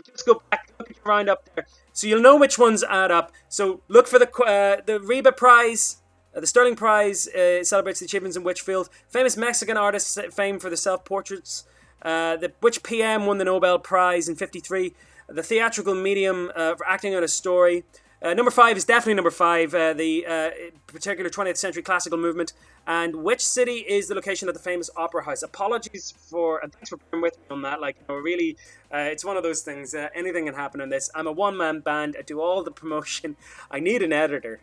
Just go back, look at your round up there. So you'll know which ones add up. So look for the Reba Prize. The Sterling Prize celebrates the achievements in which field? Famous Mexican artists famed for the self-portraits. Which PM won the Nobel Prize in 1953? The theatrical medium for acting out a story. Number 5 is definitely number 5, the particular 20th century classical movement. And which city is the location of the famous opera house? Apologies for, and thanks for bearing with me on that. Like, really, it's one of those things. Anything can happen in this. I'm a one-man band. I do all the promotion. I need an editor.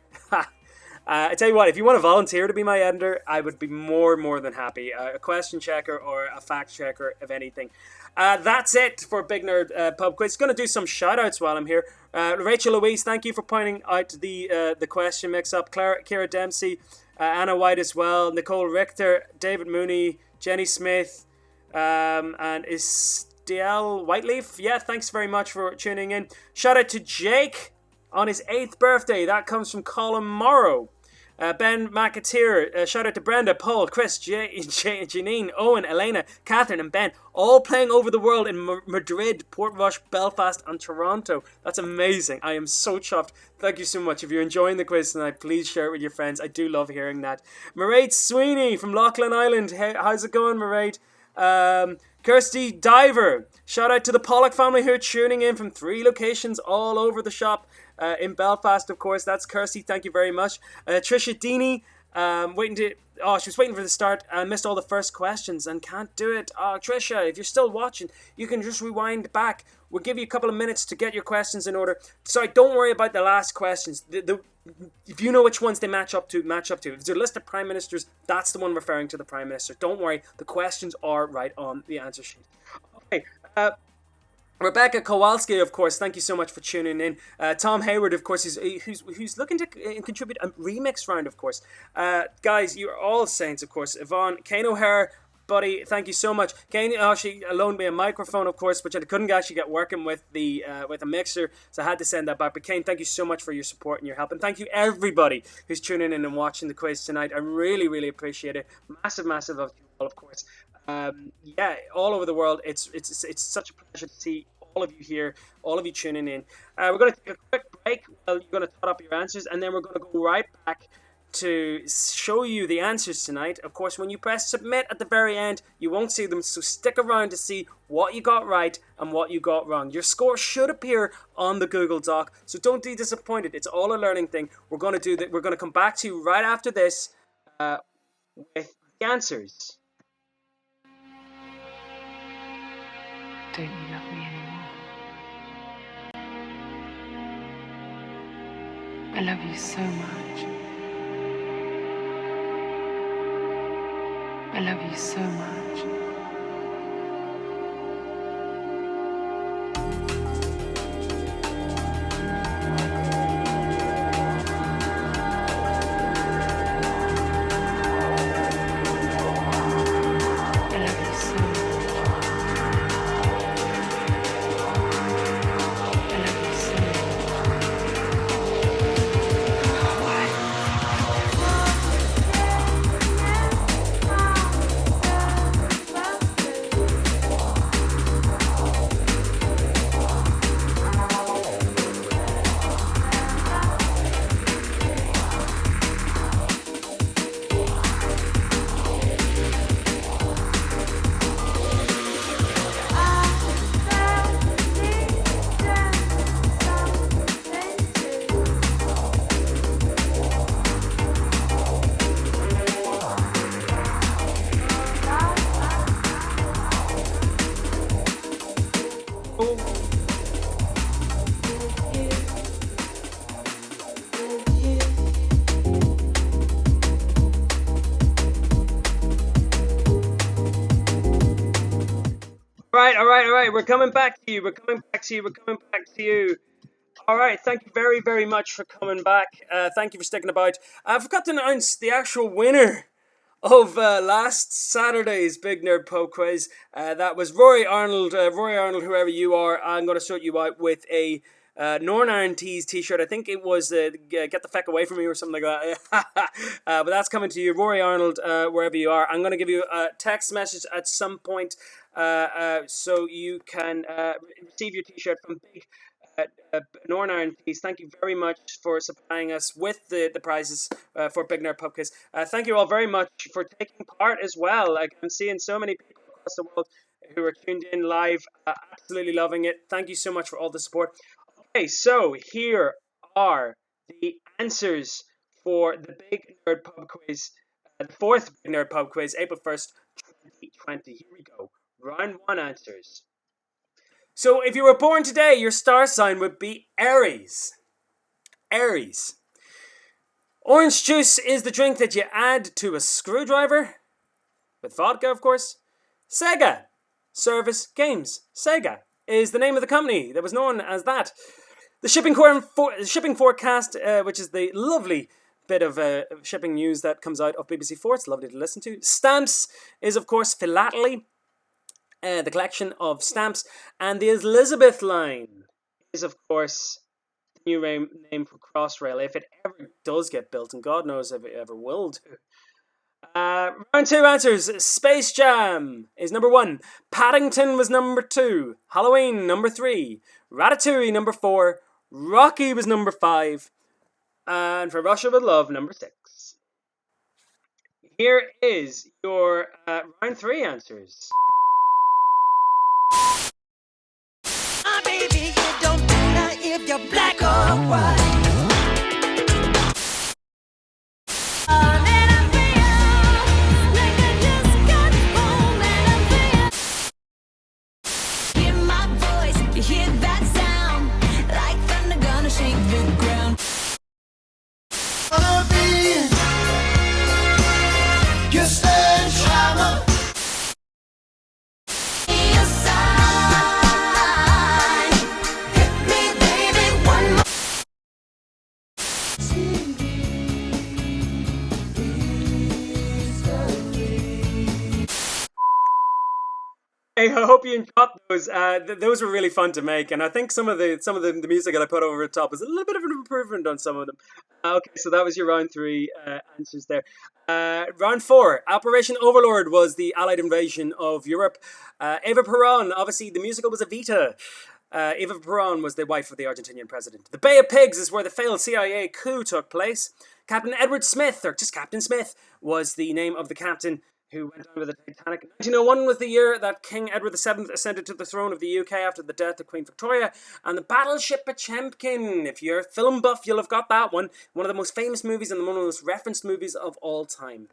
I tell you what, if you want to volunteer to be my editor, I would be more than happy. A question checker or a fact checker, if anything. That's it for Big Nerd Pub Quiz. Going to do some shout outs while I'm here. Rachel Louise, thank you for pointing out the question mix up. Kira Dempsey, Anna White as well. Nicole Richter, David Mooney, Jenny Smith, and Estelle Whiteleaf. Yeah, thanks very much for tuning in. Shout out to Jake on his 8th birthday. That comes from Colin Morrow. Ben McAteer, shout out to Brenda, Paul, Chris, Janine, Owen, Elena, Catherine, and Ben, all playing over the world in Madrid, Portrush, Belfast, and Toronto. That's amazing. I am so chuffed. Thank you so much. If you're enjoying the quiz tonight, please share it with your friends. I do love hearing that. Mairead Sweeney from Loughlin Island. Hey, how's it going, Mairead? Kirsty Diver, shout out to the Pollock family who are tuning in from 3 locations all over the shop. In Belfast, of course. That's Kirsty. Thank you very much. Trisha Deeney, she was waiting for the start and missed all the first questions and can't do it. Trisha, if you're still watching, you can just rewind back. We'll give you a couple of minutes to get your questions in order. Sorry, don't worry about the last questions. If you know which ones they match up to. If there's a list of prime ministers, that's the one referring to the prime minister. Don't worry, the questions are right on the answer sheet. Okay, Rebecca Kowalski, of course, thank you so much for tuning in. Tom Hayward, of course, who's looking to contribute a remix round, of course. Guys, you're all saints, of course. Yvonne, Kane O'Hare, buddy, thank you so much. Kane, she loaned me a microphone, of course, which I couldn't actually get working with with a mixer, so I had to send that back. But Kane, thank you so much for your support and your help, and thank you everybody who's tuning in and watching the quiz tonight. I really appreciate it. Massive love to you all, of course. All over the world, it's such a pleasure to see all of you here, all of you tuning in. We're going to take a quick break while you're going to tot up your answers, and then we're going to go right back to show you the answers tonight. Of course, when you press submit at the very end, you won't see them, so stick around to see what you got right and what you got wrong. Your score should appear on the Google Doc, so don't be disappointed. It's all a learning thing. We're going to do that. We're going to come back to you right after this with the answers. Don't you love me anymore? I love you so much. I love you so much. All right. We're coming back to you. All right. Thank you very much for coming back. Thank you for sticking about. I forgot to announce the actual winner of last Saturday's Big Nerd Pub Quiz. That was Rory Arnold. Rory Arnold, whoever you are, I'm going to sort you out with a Northern Iron Tees t-shirt. I think it was Get the Feck Away From Me or something like that. But that's coming to you, Rory Arnold, wherever you are. I'm going to give you a text message at some point so you can receive your t-shirt from Big Northern Iron Tees. Thank you very much for supplying us with the prizes for Big Nerd Pub Quiz. Thank you all very much for taking part as well. Like, I'm seeing so many people across the world who are tuned in live, absolutely loving it. Thank you so much for all the support. Okay, so here are the answers for the Big Nerd Pub Quiz, the fourth Big Nerd Pub Quiz, April 1st, 2020. Here we go. Round 1 answers. So if you were born today, your star sign would be Aries. Aries. Orange juice is the drink that you add to a screwdriver. With vodka, of course. Sega. Service Games. Sega is the name of the company that was known as that. The shipping forecast, which is the lovely bit of shipping news that comes out of BBC4. It's lovely to listen to. Stamps is, of course, philately, the collection of stamps. And the Elizabeth line is, of course, the new name for Crossrail, if it ever does get built, and God knows if it ever will do. Round 2 answers. Space Jam is number 1. Paddington was number 2. Halloween, number 3. Ratatouille, number 4. Rocky was number 5. And For Russia With Love, number 6. Here is your round 3 answers. Baby, it don't matter if you're black or white. Hey, I hope you enjoyed those. Those were really fun to make, and I think some of the music that I put over the top was a little bit of an improvement on some of them. Okay, so that was your round 3 answers there. Round 4, Operation Overlord was the Allied invasion of Europe. Eva Peron, obviously the musical was Evita. Eva Peron was the wife of the Argentinian president. The Bay of Pigs is where the failed CIA coup took place. Captain Edward Smith, or just Captain Smith, was the name of the captain who went down with the Titanic. 1901 was the year that King Edward VII ascended to the throne of the UK after the death of Queen Victoria. And the Battleship Potemkin, if you're a film buff, you'll have got that one. One of the most famous movies and one of the most referenced movies of all time.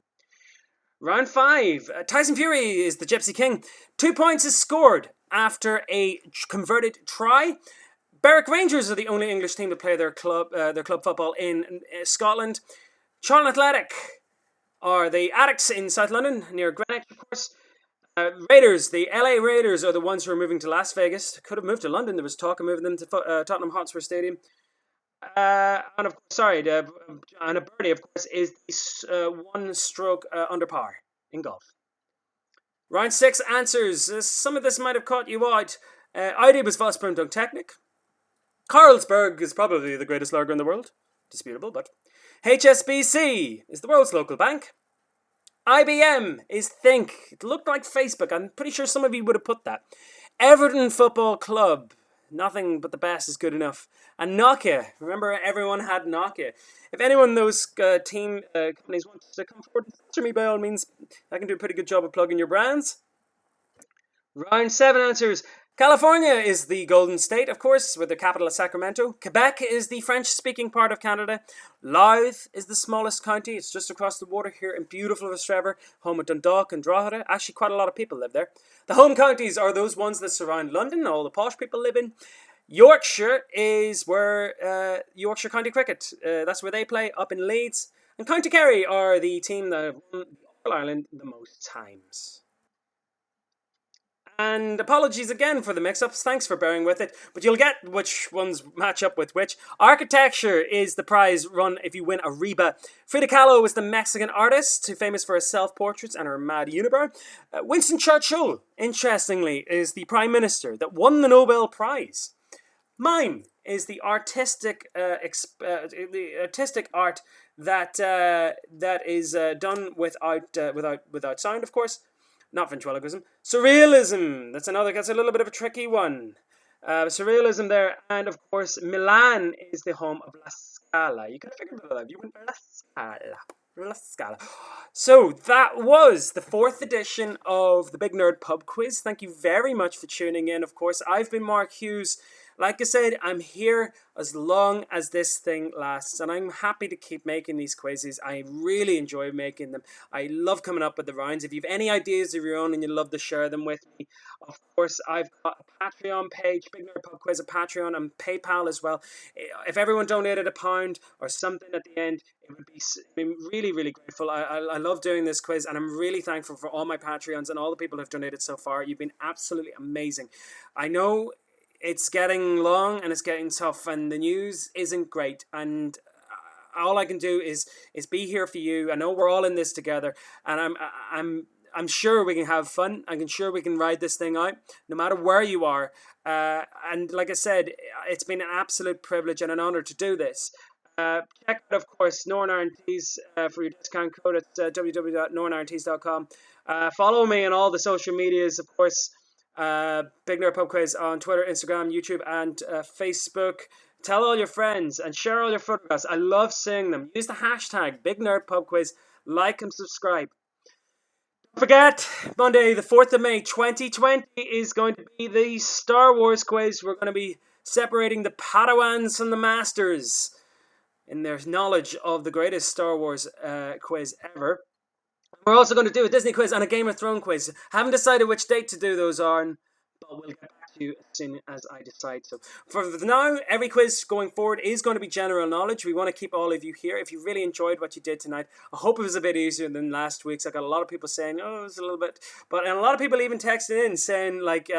Round 5. Tyson Fury is the Gypsy King. 2 points is scored after a converted try. Berwick Rangers are the only English team to play their club football in Scotland. Charlton Athletic are the Addicts in South London, near Greenwich, of course. Raiders, the LA Raiders, are the ones who are moving to Las Vegas. Could have moved to London. There was talk of moving them to Tottenham Hotspur Stadium. And of course, Anna Birdie, of course, is the 1 stroke under par in golf. Round 6 answers. Some of this might have caught you out. ID was Vosburn Technic. Carlsberg is probably the greatest lager in the world. Disputable, but... HSBC is the world's local bank. IBM is Think. It looked like Facebook. I'm pretty sure some of you would have put that. Everton Football Club. Nothing but the best is good enough. And Nokia. Remember, everyone had Nokia. If anyone knows team companies wants to come forward and sponsor me, by all means, I can do a pretty good job of plugging your brands. Round 7 answers. California is the Golden State, of course, with the capital of Sacramento. Quebec is the French-speaking part of Canada. Louth is the smallest county. It's just across the water here in beautiful Rostrevor, home of Dundalk and Drogheda. Actually, quite a lot of people live there. The home counties are those ones that surround London, all the posh people live in. Yorkshire is where Yorkshire County Cricket, that's where they play, up in Leeds. And County Kerry are the team that have won All-Ireland the most times. And apologies again for the mix-ups. Thanks for bearing with it. But you'll get which ones match up with which. Architecture is the prize run if you win a Reba. Frida Kahlo is the Mexican artist, famous for her self-portraits and her mad unibrow. Winston Churchill, interestingly, is the prime minister that won the Nobel Prize. Mime is the artistic art that is done without sound, of course. Not ventriloquism. Surrealism. That's a little bit of a tricky one. Surrealism there. And of course, Milan is the home of La Scala. You could have figured that out. You went La Scala. La Scala. So that was the 4th edition of the Big Nerd Pub Quiz. Thank you very much for tuning in. Of course, I've been Mark Hughes. Like I said, I'm here as long as this thing lasts, and I'm happy to keep making these quizzes. I really enjoy making them. I love coming up with the rounds. If you've any ideas of your own and you'd love to share them with me, of course, I've got a Patreon page, Big Nerd Pub Quiz, a Patreon, and PayPal as well. If everyone donated £1 or something at the end, it would be really, really grateful. I love doing this quiz, and I'm really thankful for all my Patreons and all the people who've donated so far. You've been absolutely amazing. I know it's getting long and it's getting tough, and the news isn't great, and all I can do is be here for you. I know we're all in this together, and I'm sure we can have fun. I'm sure we can ride this thing out, no matter where you are. And like I said, it's been an absolute privilege and an honor to do this. Check out, of course, Northern RTs for your discount code at www.northernrts.com. Follow me on all the social medias, of course. Big Nerd Pub Quiz on Twitter, Instagram, YouTube, and Facebook. Tell all your friends and share all your photographs. I love seeing them. Use the hashtag Big Nerd Pub Quiz. Like and subscribe. Don't forget, Monday, the 4th of May, 2020 is going to be the Star Wars quiz. We're going to be separating the Padawans from the Masters in their knowledge of the greatest Star Wars quiz ever. We're also going to do a Disney quiz and a Game of Thrones quiz. Haven't decided which date to do those on, but we'll get back to you as soon as I decide. So for now, every quiz going forward is going to be general knowledge. We want to keep all of you here. If you really enjoyed what you did tonight, I hope it was a bit easier than last week's. I got a lot of people saying, oh, it was a little bit, and a lot of people even texted in saying like,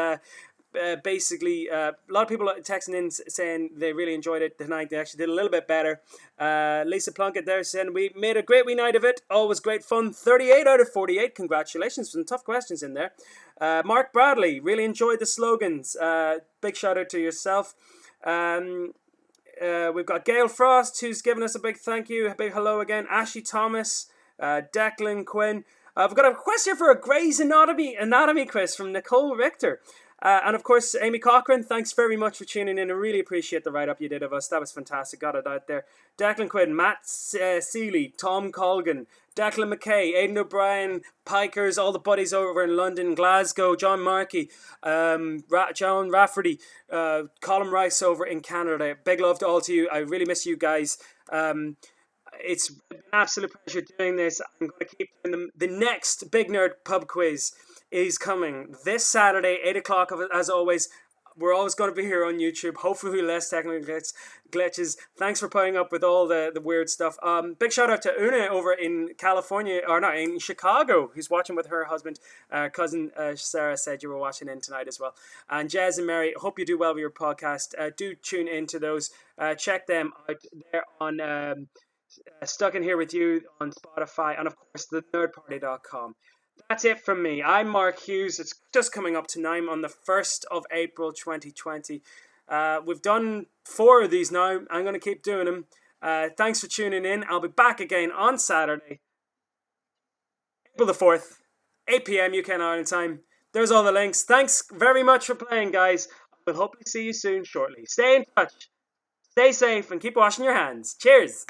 basically, a lot of people texting in saying they really enjoyed it tonight. They actually did a little bit better. Lisa Plunkett there saying, we made a great wee night of it. Always great fun. 38 out of 48. Congratulations. Some tough questions in there. Mark Bradley, really enjoyed the slogans. Big shout out to yourself. We've got Gail Frost, who's given us a big thank you. A big hello again. Ashley Thomas, Declan Quinn. We've got a question for a Grey's Anatomy quiz from Nicole Richter. And of course, Amy Cochran, thanks very much for tuning in. I really appreciate the write-up you did of us. That was fantastic. Got it out there. Declan Quinn, Matt Seeley, Tom Colgan, Declan McKay, Aidan O'Brien, Pikers, all the buddies over in London, Glasgow, John Markey, John Rafferty, Colin Rice over in Canada. Big love to all to you. I really miss you guys. It's been an absolute pleasure doing this. I'm going to keep doing them. The next Big Nerd Pub Quiz is coming this Saturday, 8 o'clock, as always. We're always going to be here on YouTube, hopefully less technical glitches. Thanks for putting up with all the weird stuff. Big shout out to Una over in California, or not, in Chicago, who's watching with her husband. Cousin Sarah said you were watching in tonight as well. And Jez and Mary, hope you do well with your podcast. Do tune into those. Check them out. They're on Stuck in Here With You on Spotify, and of course, thenerdparty.com. That's it from me. I'm Mark Hughes. It's just coming up to 9 on the 1st of April 2020. We've done 4 of these now. I'm going to keep doing them. Thanks for tuning in. I'll be back again on Saturday, April the 4th, 8 p.m. UK and Ireland time. There's all the links. Thanks very much for playing, guys. We'll hopefully see you soon shortly. Stay in touch, stay safe, and keep washing your hands. Cheers.